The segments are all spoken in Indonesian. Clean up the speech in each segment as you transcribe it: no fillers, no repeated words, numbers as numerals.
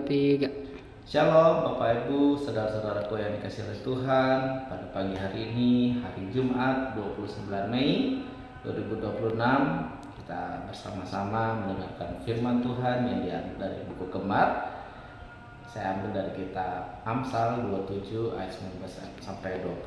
Tiga. Shalom Bapak Ibu, saudara-saudaraku yang dikasihi oleh Tuhan. Pada pagi hari ini, hari Jumat 29 Mei 2026, kita bersama-sama mendengarkan firman Tuhan yang diambil dari buku Kemar. Saya ambil dari kitab Amsal 27 ayat 19 sampai 20.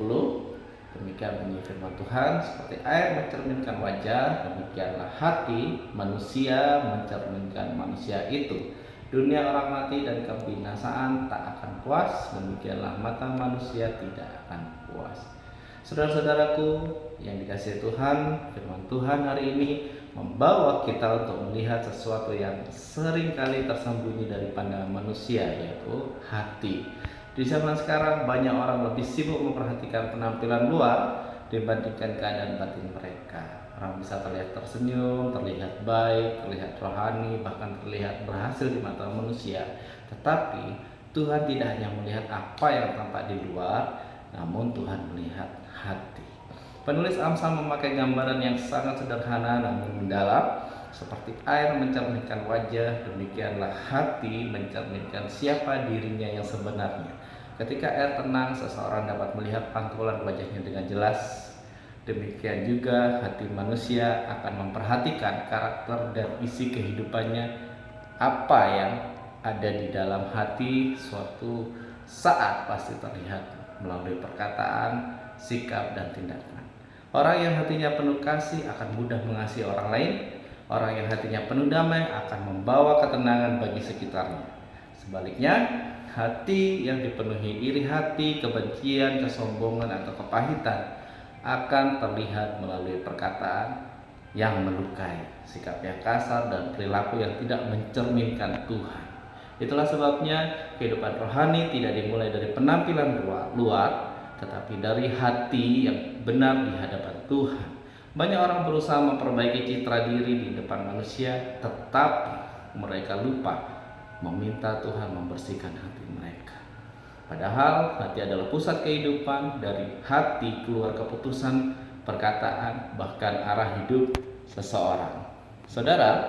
Demikian bunyi firman Tuhan, seperti air mencerminkan wajah, demikianlah hati manusia mencerminkan manusia itu. Dunia orang mati dan kebinasaan tak akan puas, demikianlah mata manusia tidak akan puas. Saudara-saudaraku yang dikasihi Tuhan, firman Tuhan hari ini membawa kita untuk melihat sesuatu yang seringkali tersembunyi dari pandangan manusia, yaitu hati. Di zaman sekarang banyak orang lebih sibuk memperhatikan penampilan luar dibandingkan keadaan batin mereka. Orang bisa terlihat tersenyum, terlihat baik, terlihat rohani, bahkan terlihat berhasil di mata manusia. Tetapi Tuhan tidak hanya melihat apa yang tampak di luar, namun Tuhan melihat hati. Penulis Amsal memakai gambaran yang sangat sederhana namun mendalam. Seperti air mencerminkan wajah, demikianlah hati mencerminkan siapa dirinya yang sebenarnya. Ketika air tenang, seseorang dapat melihat pantulan wajahnya dengan jelas. Demikian juga hati manusia akan memperhatikan karakter dan isi kehidupannya. Apa yang ada di dalam hati suatu saat pasti terlihat melalui perkataan, sikap, dan tindakan. Orang yang hatinya penuh kasih akan mudah mengasihi orang lain. Orang yang hatinya penuh damai akan membawa ketenangan bagi sekitarnya. Sebaliknya, hati yang dipenuhi iri hati, kebencian, kesombongan, atau kepahitan akan terlihat melalui perkataan yang melukai, sikap yang kasar, dan perilaku yang tidak mencerminkan Tuhan. Itulah sebabnya kehidupan rohani tidak dimulai dari penampilan luar, tetapi dari hati yang benar di hadapan Tuhan. Banyak orang berusaha memperbaiki citra diri di depan manusia, tetapi mereka lupa meminta Tuhan membersihkan hati mereka. Padahal hati adalah pusat kehidupan. Dari hati keluar keputusan, perkataan, bahkan arah hidup seseorang. Saudara,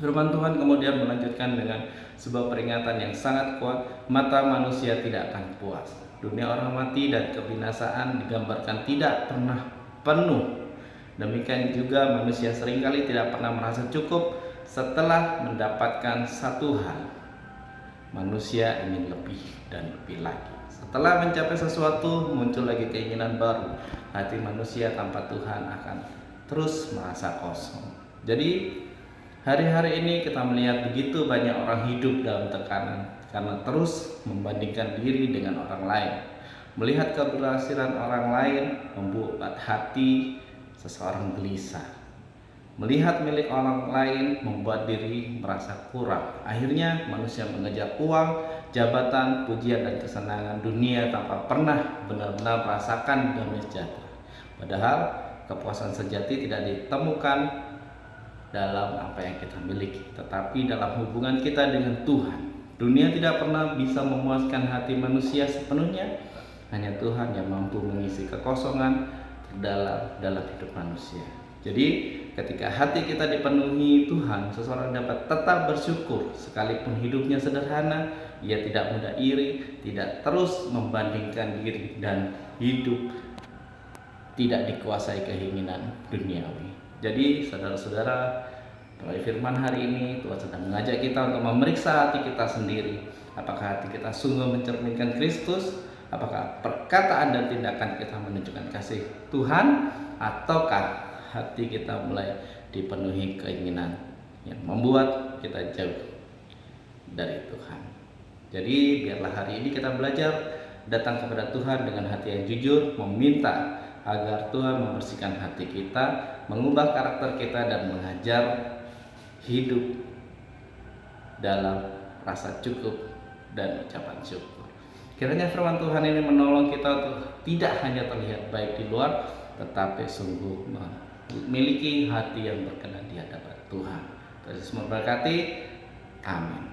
firman Tuhan kemudian melanjutkan dengan sebuah peringatan yang sangat kuat. Mata manusia tidak akan puas. Dunia orang mati dan kebinasaan digambarkan tidak pernah penuh. Demikian juga manusia seringkali tidak pernah merasa cukup setelah mendapatkan satu hal. Manusia ingin lebih dan lebih lagi. Setelah mencapai sesuatu, muncul lagi keinginan baru. Hati manusia tanpa Tuhan akan terus merasa kosong. Jadi hari-hari ini kita melihat begitu banyak orang hidup dalam tekanan karena terus membandingkan diri dengan orang lain. Melihat keberhasilan orang lain membuat hati seseorang gelisah. Melihat milik orang lain membuat diri merasa kurang. Akhirnya manusia mengejar uang, jabatan, pujian, dan kesenangan dunia tanpa pernah benar-benar merasakan damai sejahtera. Padahal kepuasan sejati tidak ditemukan dalam apa yang kita miliki, tetapi dalam hubungan kita dengan Tuhan. Dunia tidak pernah bisa memuaskan hati manusia sepenuhnya. Hanya Tuhan yang mampu mengisi kekosongan terdalam dalam hidup manusia. Jadi ketika hati kita dipenuhi Tuhan, seseorang dapat tetap bersyukur sekalipun hidupnya sederhana. Ia tidak mudah iri, tidak terus membandingkan diri, dan hidup tidak dikuasai keinginan duniawi. Jadi saudara-saudara, melalui firman hari ini Tuhan sedang mengajak kita untuk memeriksa hati kita sendiri. Apakah hati kita sungguh mencerminkan Kristus? Apakah perkataan dan tindakan kita menunjukkan kasih Tuhan? Ataukah hati kita mulai dipenuhi keinginan yang membuat kita jauh dari Tuhan? Jadi biarlah hari ini kita belajar datang kepada Tuhan dengan hati yang jujur, meminta agar Tuhan membersihkan hati kita, mengubah karakter kita, dan mengajar hidup dalam rasa cukup dan ucapan syukur. Kiranya firman Tuhan ini menolong kita untuk tidak hanya terlihat baik di luar, tetapi sungguh memiliki hati yang berkenan di hadapan Tuhan. Tuhan Yesus memberkati. Amin.